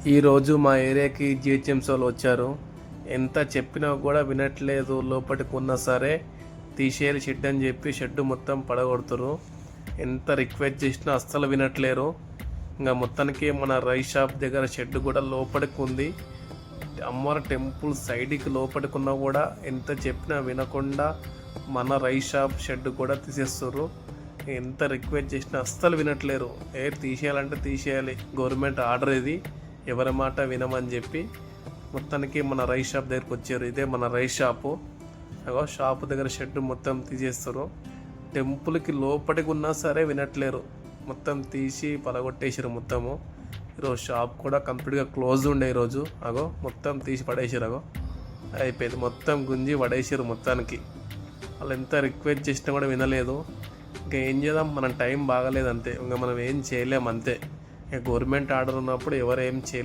ఈరోజు మా ఏరియాకి జిహెచ్ఎంసీ వాళ్ళు వచ్చారు. ఎంత చెప్పినా కూడా వినట్లేదు. లోపలికి ఉన్నా సరే తీసేయాలి షెడ్ అని చెప్పి షెడ్ మొత్తం పడగొడుతురు. ఎంత రిక్వెస్ట్ చేసినా అస్సలు వినట్లేరు. ఇంకా మొత్తానికి మన రైస్ షాప్ దగ్గర షెడ్ కూడా లోపలికి ఉంది. అమ్మవారి టెంపుల్ సైడ్కి లోపలికి ఉన్నా కూడా ఎంత చెప్పినా వినకుండా మన రైస్ షాప్ షెడ్ కూడా తీసేస్తారు. ఎంత రిక్వెస్ట్ చేసినా అస్సలు వినట్లేరు. తీసేయాలంటే తీసేయాలి, గవర్నమెంట్ ఆర్డర్ ఇది, ఎవరి మాట వినమని చెప్పి మొత్తానికి మన రైస్ షాప్ దగ్గరికి వచ్చారు. ఇదే మన రైస్ షాపు. షాపు దగ్గర షెడ్ మొత్తం తీసేస్తారు. టెంపుల్కి లోపలికి ఉన్నా సరే వినట్లేరు. మొత్తం తీసి పలగొట్టేసారు మొత్తము. ఈరోజు షాప్ కూడా కంప్లీట్గా క్లోజ్ ఉండే ఈరోజు. మొత్తం తీసి పడేసారు. అయిపోయింది, మొత్తం గుంజి పడేసారు మొత్తానికి. వాళ్ళు ఎంత రిక్వెస్ట్ చేసినా కూడా వినలేదు. ఇంకా ఏం చేద్దాం, మన టైం బాగాలేదు అంతే. ఇంకా మనం ఏం చేయలేము అంతే. గవర్నమెంట్ ఆర్డర్ ఉన్నప్పుడు ఎవరు ఏం చేయలేము.